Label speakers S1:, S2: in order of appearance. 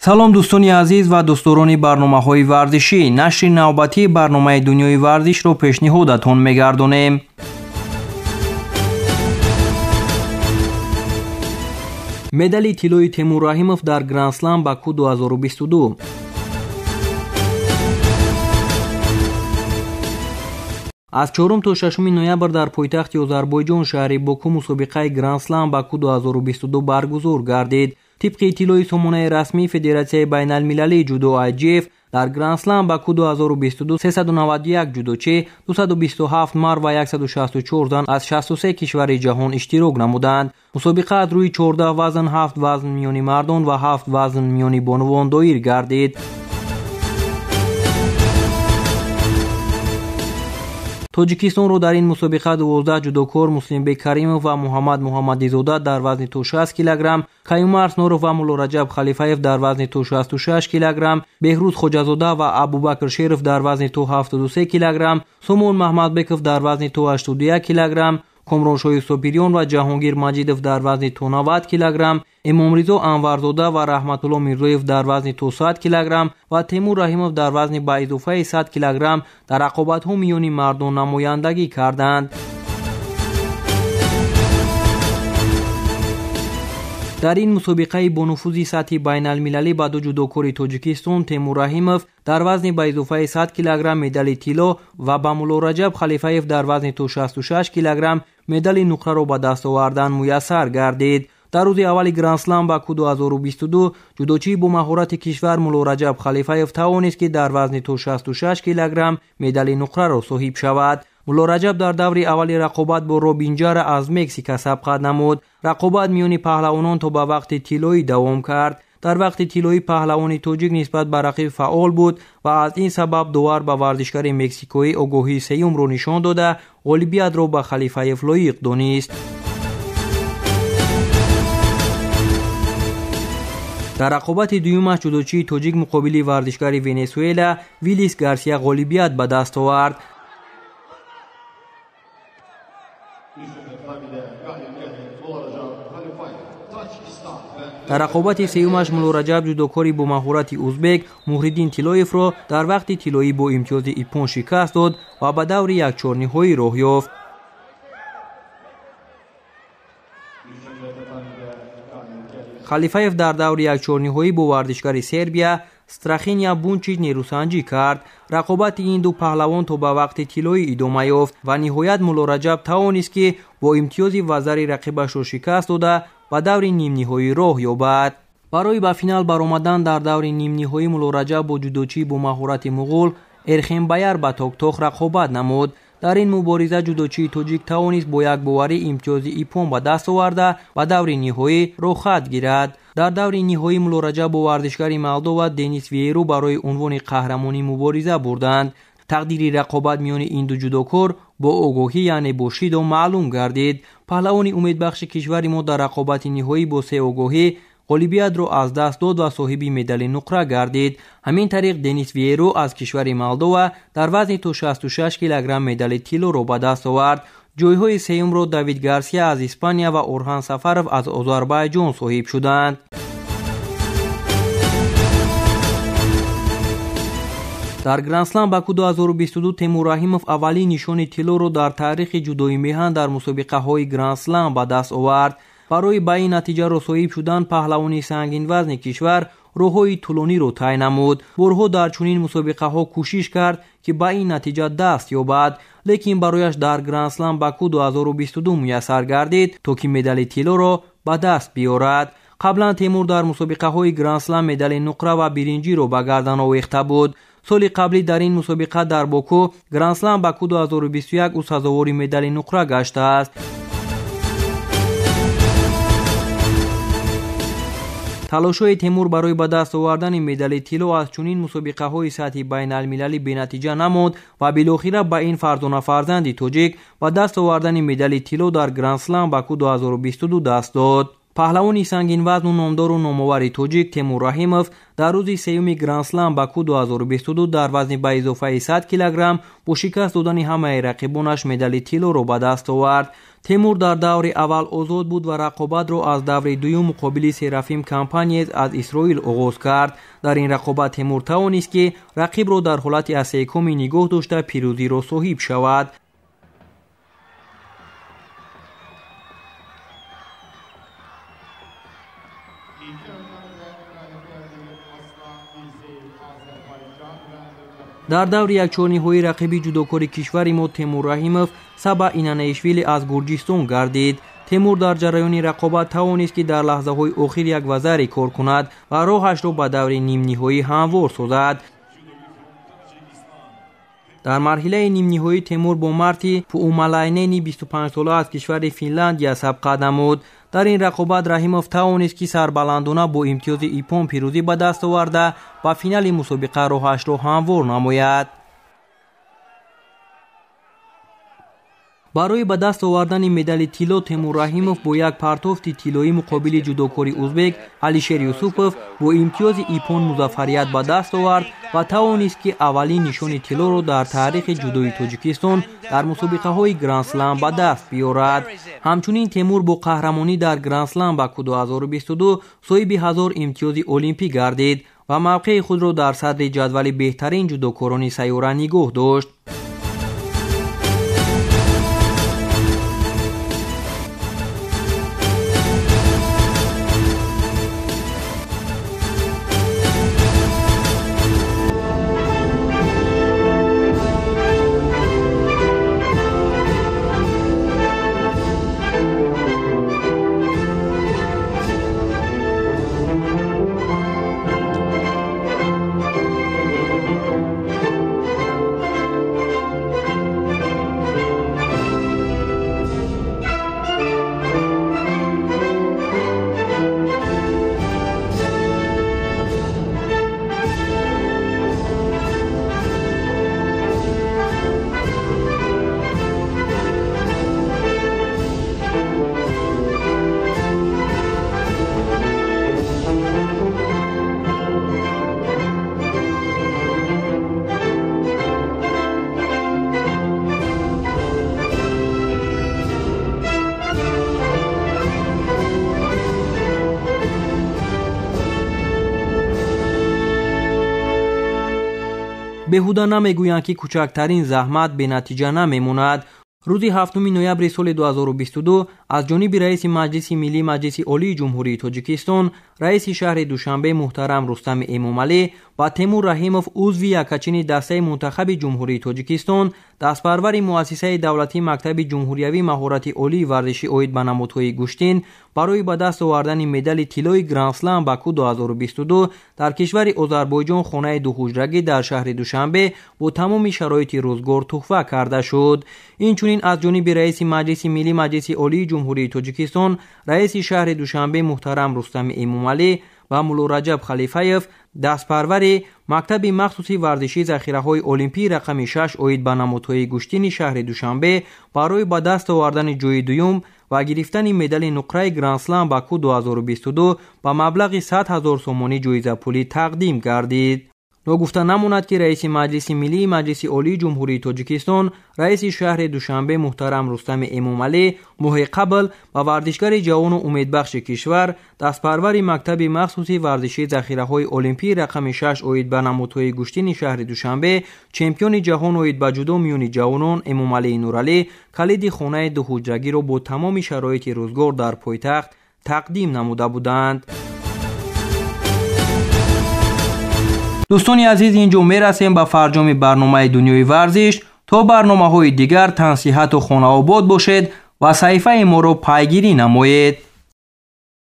S1: салом дӯстони азиз ва дӯстдорони барномаҳои варзишӣ. нашри навбатии барномаи дунёи варзишро пешниҳодатон мегардонем. медали тиллои Темур Раҳимов дар Гранд Слам Баку 2022. аз 4 то 6 ноябр дар пойтахти Озарбойҷон шаҳри Баку мусобиқаи Гранд Слам Баку 2022 баргузор гардид. طبق اطلاع سامانه رسمی فدراسیون بین‌المللی جودو IJF در گرند سلم باکو 2022 391 جودوچی، 227 مرد و 164 زن از 63 کشور جهان اشتراک نمودند. مسابقه از روی 14 وزن، 7 وزن میانی مردان و 7 وزن میانی بانوان دایر گردید. توجیکستان در این مسابقه 12 جودوکار مسلمبек Каримов و محمد محمدی‌زاده در وزن تو 60 کیلوگرم، کیومر اسنورов و مولا رجب خلیفاєв در وزن تو 66 کیلوگرم، بهروز خوجازاده و ابوبکر شیرов در وزن تو 73 کیلوگرم، سومون محمدبеков در وزن تو 81 کیلوگرم، کامران شاه سپیریان و جهانگیر مجیدов در وزن تو 90 کیلوگرم، امامرضا انورزاده و رحمت الله میرزایев در وزن تو 100 کیلوگرم و تیمور رحیمov در وزن با اضافه 100 کیلوگرم در رقابت‌ها میان مردان نمایندگی کردند. در این مسابقه با نفوذ سطحی بین المللی با دو جودوکار تاجیکستان تیمور رحیمov در وزن با اضافه 100 کیلوگرم مدال طلا و با مولا رجب خلیفاєv در وزن تو 66 کیلوگرم مدال نقره را به دست آوردن میسر گردید. در روز اول گرند سلم باکو 2022 جودوچی با مهارت کشور مولا رجب خلیفاєv توانست که در وزن تو 66 کیلوگرم مدال نقره را صاحب شود. مولا رجب در دور اول رقابت با روبینجر از مکزیک سبقت نمود. رقابت میان پهلوانان تا به وقت طلایی دوام کرد. در وقت طلایی پهلوان تاجیک نسبت به رقیب فعال بود و از این سبب داور به ورزشکار مکزیکویی آگاهی سیوم را نشان داده غالبیت را به خلیفاєv لایق دانست. در رقابت دویمش جودوچی تاجیک مقابل ورزشکار ونزوئلا ویلیس گارسیا غالبیت به دست آورد. در رقابت سیومش مولا رجب جودوکاری با مهارت ازبک محریدین طلایف را در وقت طلایی با امتیاز ایپون شکست داد و به دور یک چهارنهایی راه یافت. خلیفاєv در دور یک چهارنهایی با ورزشکار سربیا استراخینیا بونچیچ نیروسنجی کرد. رقابت این دو پهلوان تا به وقت طلایی ادامه یافت و نهایت مولا رجب توانست که با امتیاز وزری رقیبش را شکست داده و دور نیم نهایی راه یابد. برای به فینال برآمدن در دور نیم نهایی مولا رجب با جودوچی با مهارت مغول ارخنبایر به تاک رقابت نمود. در این مبارزه جودوچی تاجیک توانست با یک باوری امتیاز ایپون به دست آورده و دور نهایی را خط گیرد. در دور نهایی مولا رجب با ورزشکار مولداوا دنیس ویرو برای عنوان قهرمانی مبارزه بردند. تقدیر رقابت میان این دو جودوکار با آگاهی یعنی با شیدا معلوم گردید. پهلوان امیدبخش کشور ما در رقابت نهایی با سه آگاهی غالبیت را از دست داد و صاحب مدال نقره گردید. همین طریق دنیس ویرو از کشور مولداوا در وزن تو 66 کیلوگرم مدال طلا را به دست آورد. جایهای سوم را دیوید گارسیا از اسپانیا و اورهان سفرov از آذربایجان صاحب شدند. در گرند سلم باکو 2022 تیمور رحیمov اولین نشان طلا را در تاریخ جودوی میهن در مسابقه های گرند سلم به دست آورد. برای به این نتیجه را صاحب شدن پهلوانی سنگین وزن کشور راههای طولانی را طی نمود. بارها در چنین مسابقه ها کوشش کرد که به این نتیجه دست یابد، لیکن برایش در گرند سلم باکو 2022 میسر گردید تا که مدال طلا را به دست بیاورد. قبلا تیمور در مسابقه های گرند سلم مدال نقره و برنجی را به گردن آویخته بود. سال قبلی در این مسابقه در باکو گرند سلم باکو 2021 او سزاوار مدال نقره گشته است. تلاش‌های تیمور برای به دست آوردن مدال طلا از چنین مسابقه‌های سطحی بین المللی بی‌نتیجه نمود و بالاخره به این فرزانه فرزند تاجیک به دست آوردن مدال طلا در گرند سلم باکو 2022 دست داد. پهلوانی سنگین وزن و نامدار و نامآور تاجیک تیمور رحیموف در روز سیوم گرند اسلم باکو 2022 در وزن به اضافه 100 کیلوگرم با شکست دادن همه رقیبانش مدال طلا را به دست آورد. تیمور در دور اول آزاد بود و رقابت را از دور دوم مقابل سرافیم کمپانیز از اسرائیل آغاز کرد. در این رقابت تیمور توانست که رقیب را در حالت اسیکمی نگاه داشته پیروزی را صاحب شود. در دور یک نهایی رقیب جودوکاری کشور ما تیمور رحیموف سبا اینانیشویلی از گرجستان گردید. تیمور در جریان رقابت توانست که در لحظه های آخر یک وزری کار کند و راهش را به دور نیم نهایی هموار سازد. در مرحله نیم نهایی تیمور با مرتی پومالایننی 25 ساله از کشور فنلاندیا سبق نمود. در این رقابت رحیموف توانست که سربلندانه با امتیاز ایپون پیروزی به دست آورده و فینال مسابقه راهش را هموار نماید. برای به دست آوردن مدال طلا تیمور رحیموف با یک پرتافت طلایی مقابل جودوکاری ازبک علیشیر یوسوفوف با امتیاز ایپون مظفریت به دست آورد و توانست که اولین نشان طلا را در تاریخ جودوی تاجیکستان در مسابقه های گرند اسلم به دست بیاورد. همچنین تیمور با قهرمانی در گرند اسلم باکو 2022 صاحب 1000 امتیاز المپیک گردید و موقع خود را در صدر جدول بهترین جودوکاران سیاره نگاه داشت. بهوده نمیگویند که کوچکترین زحمت به نتیجه نمیموند. روز 7 نوامبر سال 2022 از جانب رئیس مجلس ملی مجلس عالی جمهوری تاجیکستان رئیس شهر دوشنبه محترم رستم امامعلی و تیمور رحیموف عضو یکچین دسته منتخب جمهوری تاجیکستان دستپرور مؤسسه دولتی مکتب جمهوریوی مهارت عالی ورزشی عاید به نمادهای گوشتین برای به دست آوردن مدال طلای گرند اسلم باکو 2022 در کشور آذربایجان خانه دو حجرگی در شهر دوشنبه با تمام شرایط روزگار تحفه کرده شد. اینچنین از جانب رئیس مجلس ملی مجلس عالی جمهوری تاجیکستان رئیس شهر دوشنبه محترم رستم امامعلی و مولا رجب خلیفیف دستپرور مکتب مخصوصی ورزشی ذخیره‌های المپی رقم 6 عاید به نمادهای گوشتین شهر دوشنبه برای به دست آوردن جای دوم و گرفتن مدال نقره گرند اسلم باکو 2022 با مبلغ 100,000 سومانی جایزه پولی تقدیم گردید. نگفته نماند که رئیس مجلس ملی مجلس عالی جمهوری تاجیکستان رئیس شهر دوشنبه محترم رستم امامعلی ماه قبل و ورزشگر جوان و امیدبخش کشور دستپرور مکتب مخصوصی ورزشی ذخیره‌های المپی رقم 6 عاید به نمادهای گوشتین شهر دوشنبه چمپیون جهان عاید به جودو میان جوانان امامعلی نورعلی کلید خانه دو حجرگی را با تمام شرایط روزگار در پایتخت تقدیم نموده بودند. دوستان عزیز، اینجا میرسیم به فرجام برنامه دنیای ورزش. تا برنامه های دیگر تنصیحت و خانه آباد باشید و صحیفه ما را پیگیری نمایید.